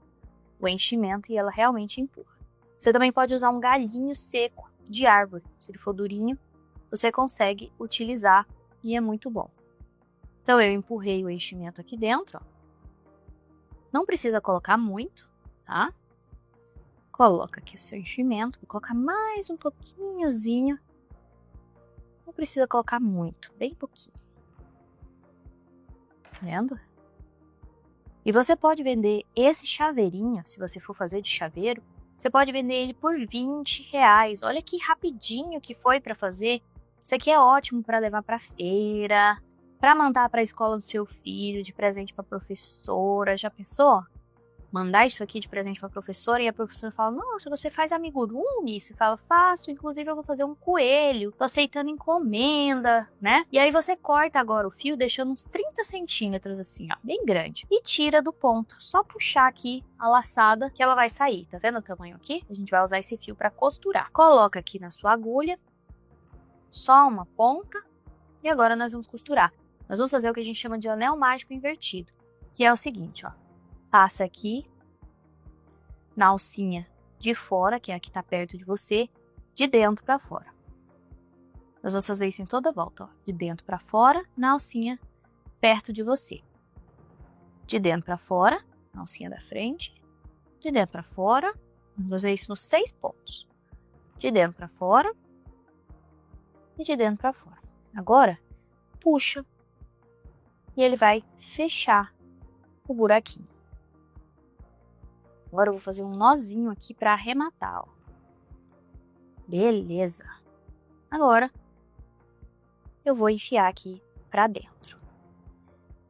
o enchimento e ela realmente empurra. Você também pode usar um galhinho seco de árvore. Se ele for durinho, você consegue utilizar e é muito bom. Então eu empurrei o enchimento aqui dentro, ó. Não precisa colocar muito, tá? Coloca aqui o seu enchimento, vou colocar mais um pouquinhozinho. Não precisa colocar muito, bem pouquinho. Tá vendo? E você pode vender esse chaveirinho, se você for fazer de chaveiro, você pode vender ele por R$20. Olha que rapidinho que foi para fazer. Isso aqui é ótimo para levar para feira, para mandar para a escola do seu filho, de presente para a professora. Já pensou? Mandar isso aqui de presente para a professora e a professora fala: nossa, você faz amigurumi? Você fala: faço, inclusive eu vou fazer um coelho, tô aceitando encomenda, né? E aí você corta agora o fio, deixando uns 30 centímetros assim, ó, bem grande. E tira do ponto, só puxar aqui a laçada que ela vai sair, tá vendo o tamanho aqui? A gente vai usar esse fio para costurar. Coloca aqui na sua agulha, só uma ponta, e agora nós vamos costurar. Nós vamos fazer o que a gente chama de anel mágico invertido, que é o seguinte, ó. Passa aqui na alcinha de fora, que é a que tá perto de você, de dentro para fora. Nós vamos fazer isso em toda a volta, ó. De dentro para fora, na alcinha perto de você. De dentro para fora, na alcinha da frente. De dentro para fora, vamos fazer isso nos 6 pontos. De dentro para fora e de dentro para fora. Agora, puxa e ele vai fechar o buraquinho. Agora eu vou fazer um nozinho aqui para arrematar, ó. Beleza. Agora eu vou enfiar aqui para dentro.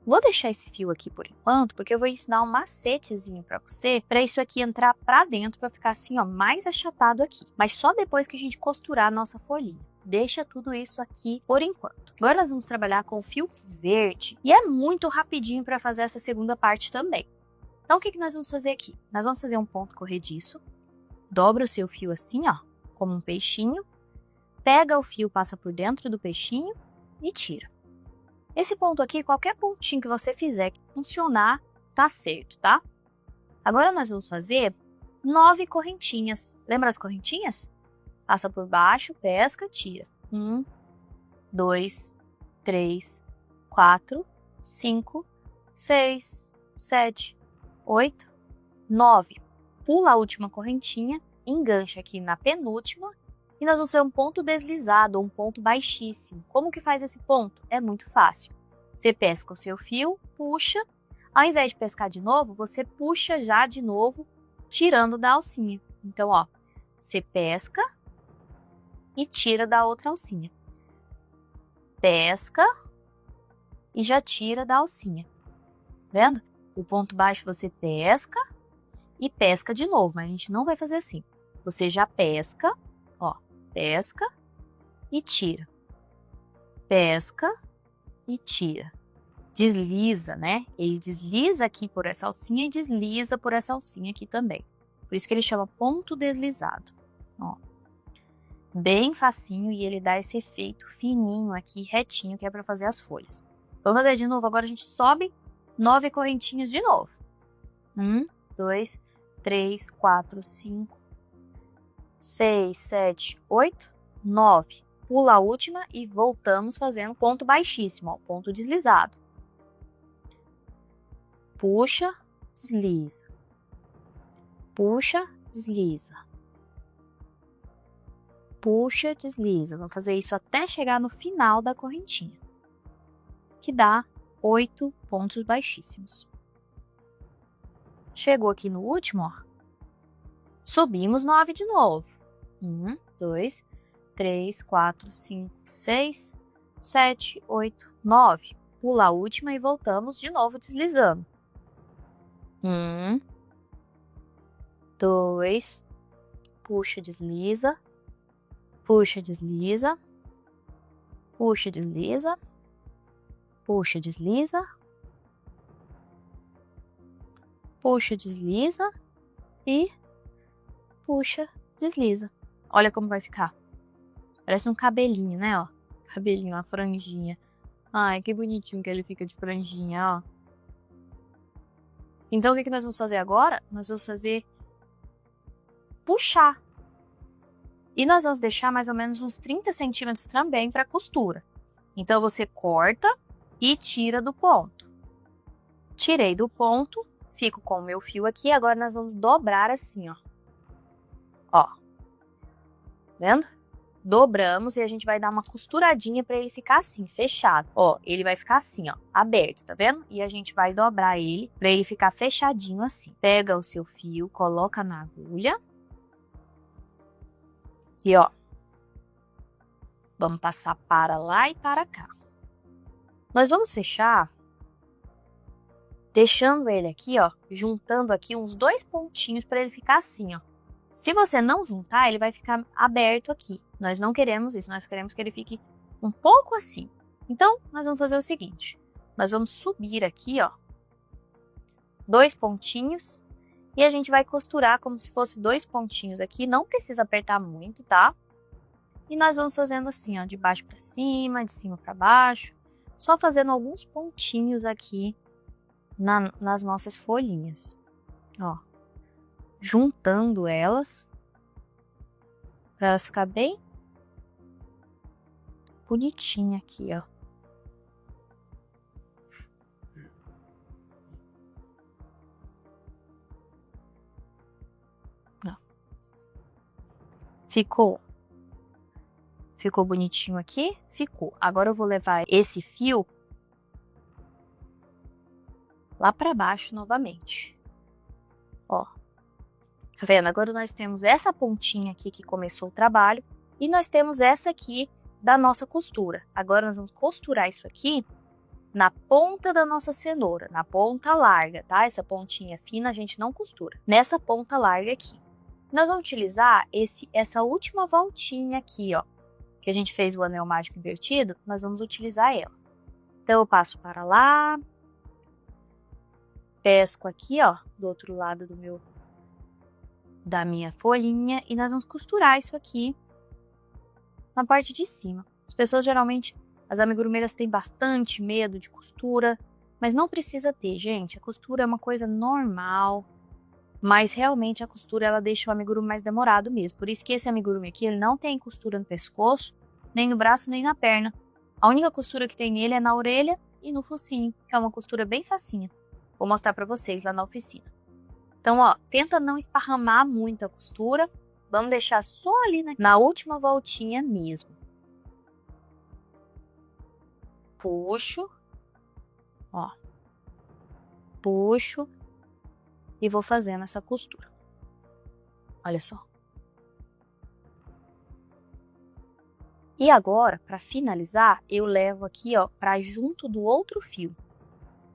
Vou deixar esse fio aqui por enquanto, porque eu vou ensinar um macetezinho para você, para isso aqui entrar para dentro, para ficar assim, ó, mais achatado aqui. Mas só depois que a gente costurar a nossa folhinha. Deixa tudo isso aqui por enquanto. Agora nós vamos trabalhar com o fio verde. E é muito rapidinho para fazer essa segunda parte também. Então, o que nós vamos fazer aqui? Nós vamos fazer um ponto corrediço. Dobra o seu fio assim, ó, como um peixinho. Pega o fio, passa por dentro do peixinho e tira. Esse ponto aqui, qualquer pontinho que você fizer que funcionar, tá certo, tá? Agora nós vamos fazer 9 correntinhas. Lembra as correntinhas? Passa por baixo, pesca, tira. 1, 2, 3, 4, 5, 6, 7, 8, 9. Pula a última correntinha, engancha aqui na penúltima e nós vamos fazer um ponto deslizado ou um ponto baixíssimo. Como que faz esse ponto? É muito fácil. Você pesca o seu fio, puxa. Ao invés de pescar de novo, você puxa já de novo, tirando da alcinha. Então, ó, você pesca e tira da outra alcinha. Pesca e já tira da alcinha. Vendo? O ponto baixo você pesca e pesca de novo, mas a gente não vai fazer assim. Você já pesca, ó, pesca e tira. Pesca e tira. Desliza, né? Ele desliza aqui por essa alcinha e desliza por essa alcinha aqui também. Por isso que ele chama ponto deslizado. Ó. Bem facinho e ele dá esse efeito fininho aqui, retinho, que é para fazer as folhas. Vamos fazer de novo. Agora a gente sobe 9 correntinhas de novo. 1, 2, 3, 4, 5, 6, 7, 8, 9. Pula a última e voltamos fazendo ponto baixíssimo, ó, ponto deslizado. Puxa, desliza. Puxa, desliza. Puxa, desliza. Vamos fazer isso até chegar no final da correntinha, que dá 8 pontos baixíssimos. Chegou aqui no último, ó. Subimos 9 de novo. 1, 2, 3, 4, 5, 6, 7, 8, 9. Pula a última e voltamos de novo deslizando. 1, 2, puxa, desliza, puxa, desliza, puxa, desliza, puxa, desliza, puxa, desliza e puxa, desliza. Olha como vai ficar. Parece um cabelinho, né, ó? Cabelinho, uma franjinha. Ai, que bonitinho que ele fica de franjinha, ó. Então, o que nós vamos fazer agora? Nós vamos fazer puxar. E nós vamos deixar mais ou menos uns 30 centímetros também para costura. Então, você corta e tira do ponto. Tirei do ponto, fico com o meu fio aqui. Agora, nós vamos dobrar assim, ó. Ó. Vendo? Dobramos e a gente vai dar uma costuradinha para ele ficar assim, fechado. Ó, ele vai ficar assim, ó, aberto, tá vendo? E a gente vai dobrar ele para ele ficar fechadinho assim. Pega o seu fio, coloca na agulha. E ó, vamos passar para lá e para cá. Nós vamos fechar deixando ele aqui, ó, juntando aqui uns 2 pontinhos para ele ficar assim, ó. Se você não juntar, ele vai ficar aberto aqui. Nós não queremos isso, nós queremos que ele fique um pouco assim. Então, nós vamos fazer o seguinte. Nós vamos subir aqui, ó, 2 pontinhos. E a gente vai costurar como se fosse 2 pontinhos aqui. Não precisa apertar muito, tá? E nós vamos fazendo assim, ó, de baixo para cima, de cima para baixo. Só fazendo alguns pontinhos aqui nas nossas folhinhas. Ó. Juntando elas para elas ficar bem bonitinha aqui, ó. Ó. Ficou bonitinho aqui? Ficou. Agora eu vou levar esse fio lá para baixo novamente. Ó. Tá vendo? Agora nós temos essa pontinha aqui que começou o trabalho e nós temos essa aqui da nossa costura. Agora nós vamos costurar isso aqui na ponta da nossa cenoura, na ponta larga, tá? Essa pontinha fina a gente não costura. Nessa ponta larga aqui. Nós vamos utilizar essa última voltinha aqui, ó, que a gente fez o anel mágico invertido, nós vamos utilizar ela. Então eu passo para lá, pesco aqui, ó, do outro lado da minha folhinha e nós vamos costurar isso aqui na parte de cima. As pessoas geralmente, as amigurumeiras têm bastante medo de costura, mas não precisa ter, gente. A costura é uma coisa normal, mas realmente a costura ela deixa o amigurumi mais demorado mesmo. Por isso que esse amigurumi aqui, ele não tem costura no pescoço, nem no braço, nem na perna. A única costura que tem nele é na orelha e no focinho, que é uma costura bem facinha. Vou mostrar para vocês lá na oficina. Então, ó, tenta não esparramar muito a costura. Vamos deixar só ali na última voltinha mesmo. Puxo. Ó. Puxo. E vou fazendo essa costura. Olha só. E agora, para finalizar, eu levo aqui, ó, para junto do outro fio.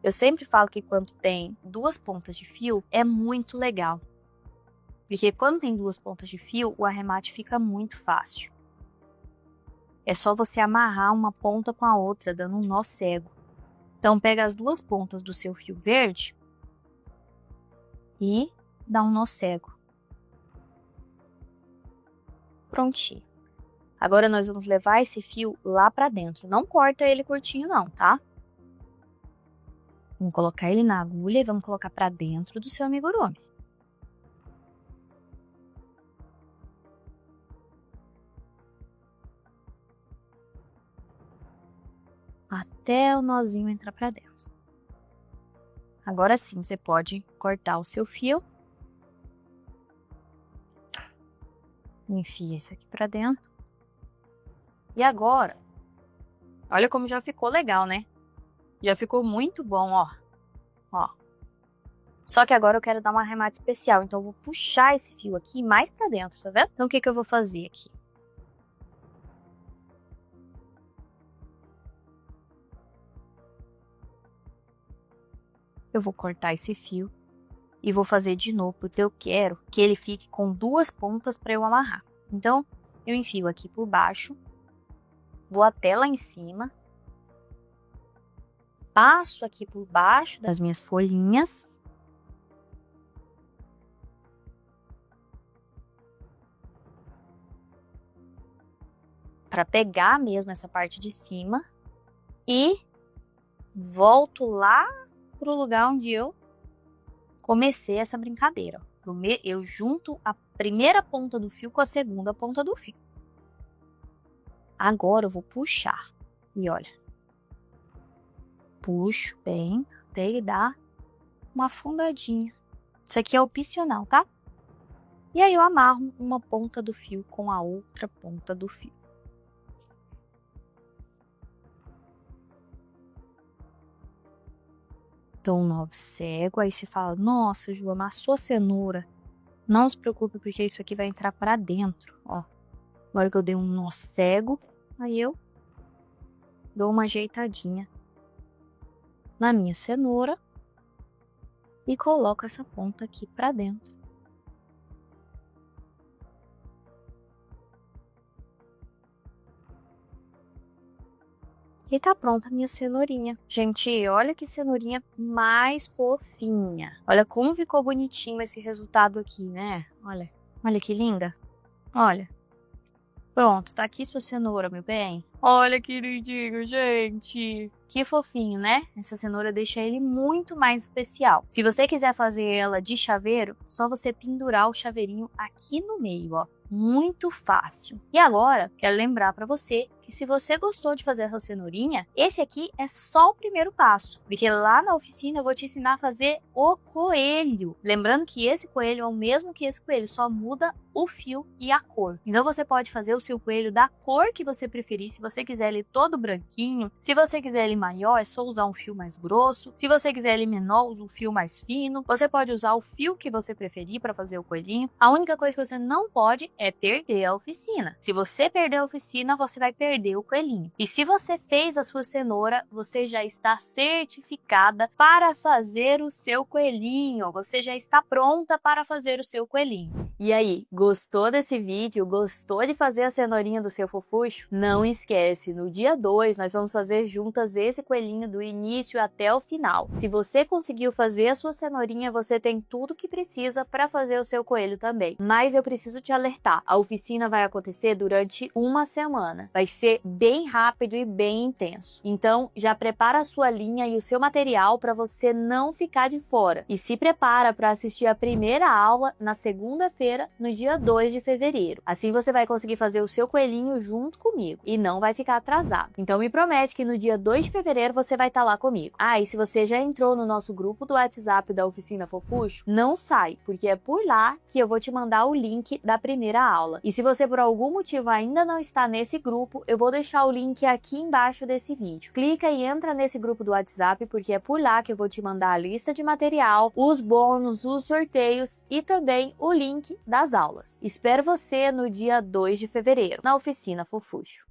Eu sempre falo que quando tem duas pontas de fio, é muito legal. Porque quando tem duas pontas de fio, o arremate fica muito fácil. É só você amarrar uma ponta com a outra, dando um nó cego. Então, pega as duas pontas do seu fio verde e dá um nó cego. Prontinho. Agora, nós vamos levar esse fio lá pra dentro. Não corta ele curtinho não, tá? Vamos colocar ele na agulha e vamos colocar pra dentro do seu amigurumi. Até o nozinho entrar pra dentro. Agora sim, você pode cortar o seu fio. Enfia isso aqui pra dentro. E agora, olha como já ficou legal, né? Já ficou muito bom, ó. Ó. Só que agora eu quero dar um arremate especial, então eu vou puxar esse fio aqui mais pra dentro, tá vendo? Então o que eu vou fazer aqui? Eu vou cortar esse fio e vou fazer de novo, porque eu quero que ele fique com duas pontas para eu amarrar. Então, eu enfio aqui por baixo, vou até lá em cima, passo aqui por baixo das minhas folhinhas. Para pegar mesmo essa parte de cima e volto lá pro lugar onde eu comecei essa brincadeira. Eu junto a primeira ponta do fio com a segunda ponta do fio. Agora eu vou puxar. E olha. Puxo bem até ele dar uma afundadinha. Isso aqui é opcional, tá? E aí eu amarro uma ponta do fio com a outra ponta do fio. Então, um nó cego, aí você fala, nossa, Ju, amassou a cenoura. Não se preocupe, porque isso aqui vai entrar para dentro, ó. Agora que eu dei um nó cego, aí eu dou uma ajeitadinha na minha cenoura e coloco essa ponta aqui para dentro. E tá pronta a minha cenourinha. Gente, olha que cenourinha mais fofinha. Olha como ficou bonitinho esse resultado aqui, né? Olha, olha que linda. Olha. Pronto, tá aqui sua cenoura, meu bem. Olha que lindinho, gente. Que fofinho, né? Essa cenoura deixa ele muito mais especial. Se você quiser fazer ela de chaveiro, só você pendurar o chaveirinho aqui no meio, ó. Muito fácil. E agora, quero lembrar para você que se você gostou de fazer essa cenourinha, esse aqui é só o primeiro passo, porque lá na oficina eu vou te ensinar a fazer o coelho. Lembrando que esse coelho é o mesmo que esse coelho, só muda o fio e a cor. Então você pode fazer o seu coelho da cor que você preferir, se você quiser ele todo branquinho, se você quiser ele maior, é só usar um fio mais grosso, se você quiser ele menor, usa um fio mais fino, você pode usar o fio que você preferir para fazer o coelhinho. A única coisa que você não pode é perder a oficina. Se você perder a oficina, você vai perder o coelhinho. E se você fez a sua cenoura, você já está certificada para fazer o seu coelhinho. Você já está pronta para fazer o seu coelhinho. E aí, gostou desse vídeo? Gostou de fazer a cenourinha do seu fofucho? Não esquece, no dia 2 nós vamos fazer juntas esse coelhinho do início até o final. Se você conseguiu fazer a sua cenourinha, você tem tudo que precisa para fazer o seu coelho também. Mas eu preciso te alertar. aproveitar. A oficina vai acontecer durante uma semana. Vai ser bem rápido e bem intenso. Então, já prepara a sua linha e o seu material para você não ficar de fora. E se prepara para assistir a primeira aula na segunda-feira, no dia 2 de fevereiro. Assim você vai conseguir fazer o seu coelhinho junto comigo e não vai ficar atrasado. Então me promete que no dia 2 de fevereiro você vai estar lá comigo. Ah, e se você já entrou no nosso grupo do WhatsApp da Oficina Fofuxo, não sai, porque é por lá que eu vou te mandar o link da primeira aula. E se você por algum motivo ainda não está nesse grupo, eu vou deixar o link aqui embaixo desse vídeo. Clica e entra nesse grupo do WhatsApp, porque é por lá que eu vou te mandar a lista de material, os bônus, os sorteios e também o link das aulas. Espero você no dia 2 de fevereiro, na Oficina Fofuxo.